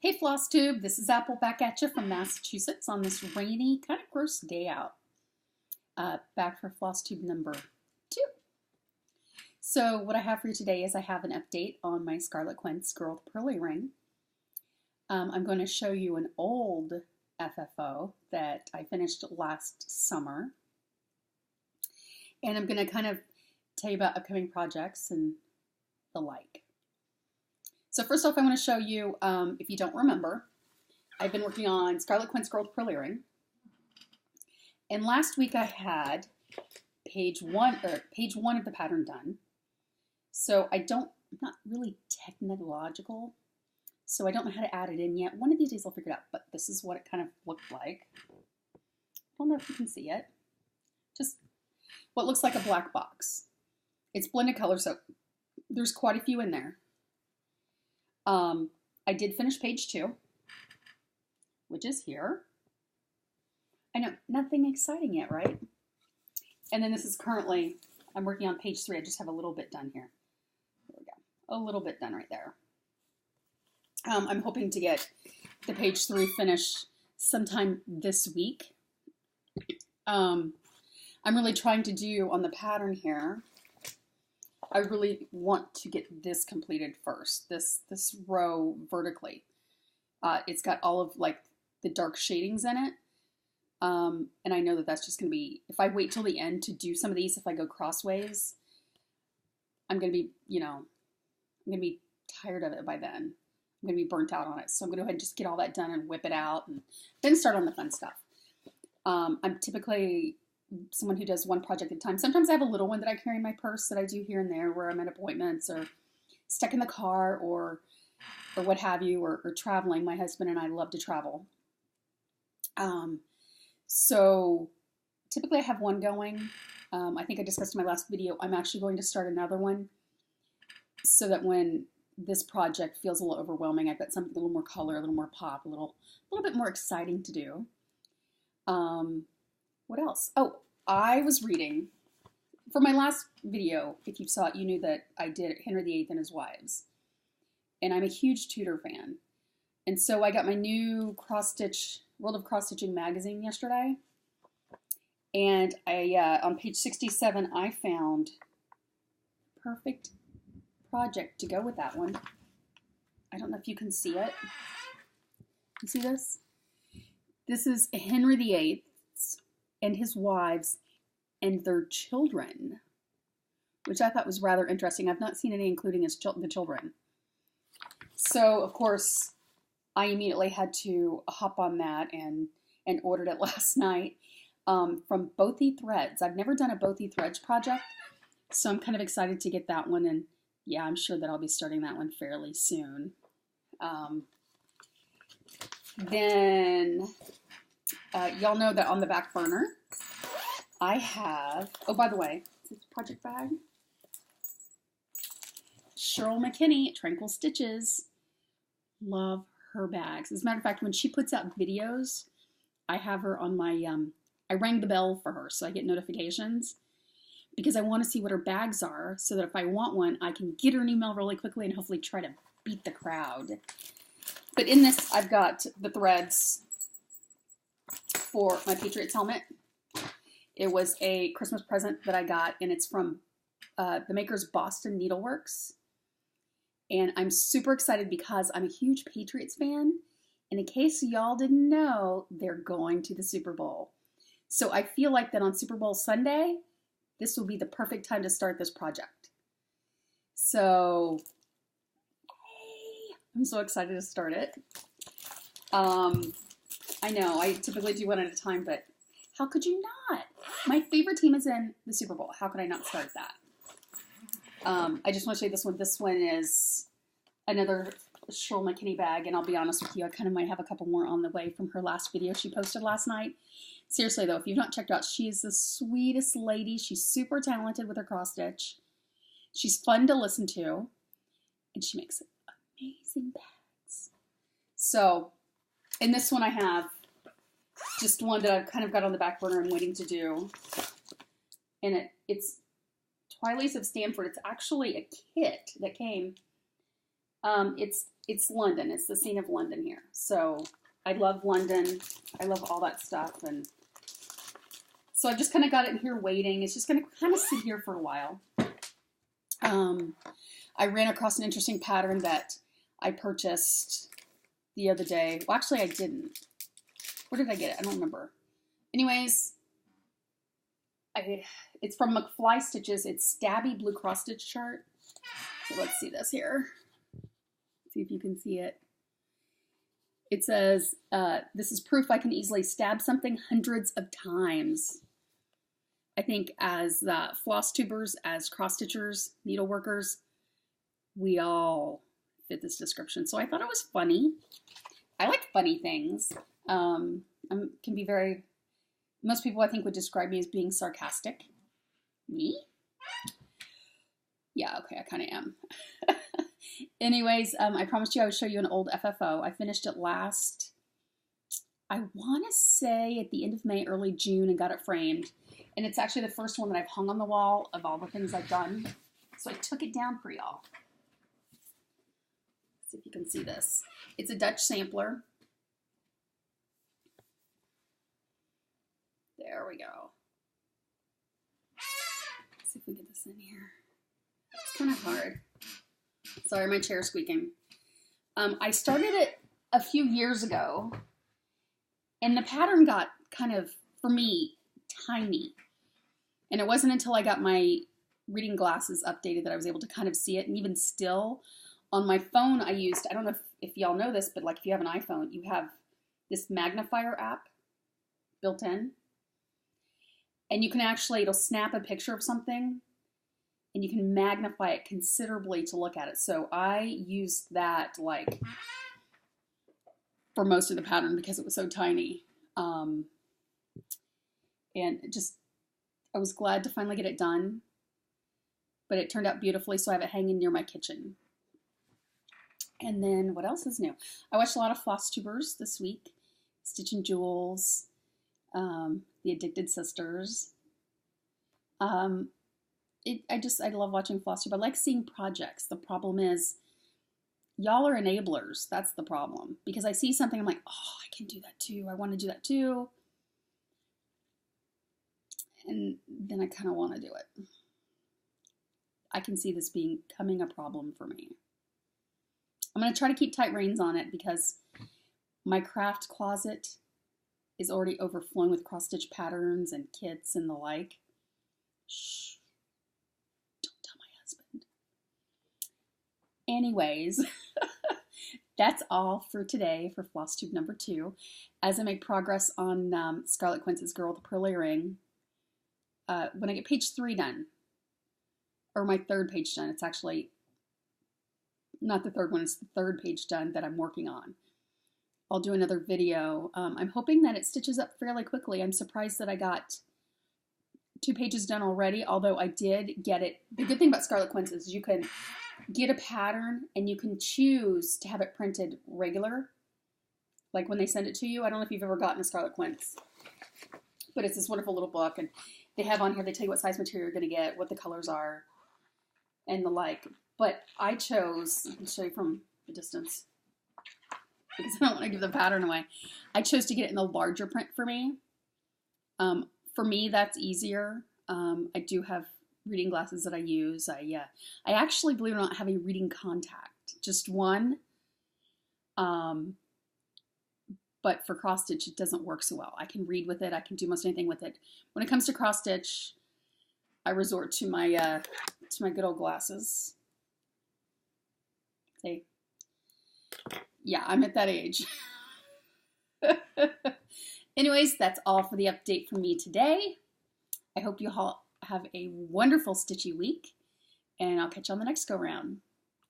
Hey FlossTube, this is Apple back at you from Massachusetts on this rainy, kind of gross day out. Back for FlossTube number 2. So what I have for you today is I have an update on my Scarlet Quince Girl with Pearly Ring. I'm going to show you an old FFO that I finished last summer. And I'm going to kind of tell you about upcoming projects and the like. So first off, I want to show you, if you don't remember, I've been working on Scarlet Quince Girl with Pearly Ring. And last week I had page one of the pattern done. So I'm not really technological, so I don't know how to add it in yet. One of these days I'll figure it out, but this is what it kind of looked like. I don't know if you can see it. Just what looks like a black box. It's blended color, so there's quite a few in there. I did finish page 2, which is here. I know, nothing exciting yet, right? And then this is currently, I'm working on page 3. I just have a little bit done here. There we go. A little bit done right there. I'm hoping to get the page 3 finished sometime this week. I'm really trying to do on the pattern here. I really want to get this completed first, this row vertically. It's got all of like the dark shadings in it. And I know that that's just going to be, if I wait till the end to do some of these, if I go crossways, I'm going to be, I'm going to be tired of it by then. I'm going to be burnt out on it. So I'm going to go ahead and just get all that done and whip it out and then start on the fun stuff. I'm typically someone who does one project at a time. Sometimes I have a little one that I carry in my purse that I do here and there where I'm at appointments or stuck in the car or what have you, or traveling. My husband and I love to travel. So typically I have one going. I think I discussed in my last video, I'm actually going to start another one so that when this project feels a little overwhelming, I've got something a little more color, a little more pop, a little bit more exciting to do. What else? Oh, I was reading, for my last video, if you saw it, you knew that I did Henry VIII and His Wives. And I'm a huge Tudor fan. And so I got my new World of Cross Stitching magazine yesterday. And I on page 67, I found perfect project to go with that one. I don't know if you can see it. You see this? This is Henry VIII and his wives and their children, which I thought was rather interesting. I've not seen any including the children. So, of course, I immediately had to hop on that and ordered it last night from Bothy Threads. I've never done a Bothy Threads project, so I'm kind of excited to get that one. And yeah, I'm sure that I'll be starting that one fairly soon. Then y'all know that on the back burner, I have, oh, by the way, this project bag. Cheryl McKinney, Tranquil Stitches. Love her bags. As a matter of fact, when she puts out videos, I have her on my, I rang the bell for her so I get notifications because I want to see what her bags are so that if I want one, I can get her an email really quickly and hopefully try to beat the crowd. But in this, I've got the threads for my Patriots helmet. It was a Christmas present that I got, and it's from the maker's BostonNeedleworks. And I'm super excited because I'm a huge Patriots fan. And in case y'all didn't know, they're going to the Super Bowl. So I feel like that on Super Bowl Sunday, this will be the perfect time to start this project. So, hey, I'm so excited to start it. I know, I typically do one at a time, but how could you not? My favorite team is in the Super Bowl. How could I not start that? I just want to show you this one. This one is another Cheryl McKinney bag, and I'll be honest with you, I kind of might have a couple more on the way from her last video she posted last night. Seriously, though, if you've not checked out, she is the sweetest lady. She's super talented with her cross stitch. She's fun to listen to, and she makes amazing bags. So, in this one I have just one that I've kind of got on the back burner I'm waiting to do. And it's Twilace of Stanford. It's actually a kit that came It's London. It's the scene of London here. So I love London. I love all that stuff. And so I've just kind of got it in here waiting. It's just going to kind of sit here for a while. I ran across an interesting pattern that I purchased the other day. Well, actually, I didn't. Where did I get it? I don't remember. Anyways, it's from McFly Stitches. It's Stabby Blue Cross Stitch chart. So let's see this here. See if you can see it. It says, this is proof I can easily stab something hundreds of times. I think as floss tubers, as cross stitchers, needle workers, we all fit this description. So I thought it was funny. I like funny things. Can be very, most people I think would describe me as being sarcastic. Me? Yeah, okay, I kind of am. Anyways, I promised you I would show you an old FFO. I finished it last, I want to say at the end of May, early June, and got it framed. And it's actually the first one that I've hung on the wall of all the things I've done. So I took it down for y'all. See if you can see this. It's a Dutch sampler. There we go. Let's see if we get this in here. It's kind of hard. Sorry, my chair's squeaking. I started it a few years ago, and the pattern got kind of, for me, tiny. And it wasn't until I got my reading glasses updated that I was able to kind of see it. And even still, on my phone, I used, I don't know if y'all know this, but like if you have an iPhone, you have this magnifier app built in. And you can actually, it'll snap a picture of something, and you can magnify it considerably to look at it. So I used that like for most of the pattern because it was so tiny. And just, I was glad to finally get it done, but it turned out beautifully. So I have it hanging near my kitchen. And then what else is new? I watched a lot of FlossTubers this week. Stitch and Jewels, The Addicted Sisters. I love watching FlossTube. I like seeing projects. The problem is, y'all are enablers. That's the problem. Because I see something, I'm like, oh, I can do that too. I want to do that too. And then I kind of want to do it. I can see this becoming a problem for me. I'm going to try to keep tight reins on it because my craft closet is already overflowing with cross-stitch patterns and kits and the like. Shh. Don't tell my husband. Anyways, that's all for today for FlossTube number 2. As I make progress on Scarlet Quince's Girl with the Pearly Ring, when I get page 3 done, or my 3rd page done, it's actually not the 3rd one, it's the 3rd page done that I'm working on. I'll do another video. I'm hoping that it stitches up fairly quickly. I'm surprised that I got 2 pages done already, although I did get it. The good thing about Scarlet Quince is you can get a pattern and you can choose to have it printed regular, like when they send it to you. I don't know if you've ever gotten a Scarlet Quince, but it's this wonderful little book, and they have on here, they tell you what size material you're going to get, what the colors are, and the like. But I chose, I'll show you from the distance, because I don't want to give the pattern away. I chose to get it in the larger print for me. For me, that's easier. I do have reading glasses that I use. I actually, believe it or not, have a reading contact, just one. But for cross stitch, it doesn't work so well. I can read with it. I can do most anything with it. When it comes to cross stitch, I resort to my good old glasses. See, yeah, I'm at that age. Anyways, that's all for the update from me today. I hope you all have a wonderful stitchy week, and I'll catch you on the next go round.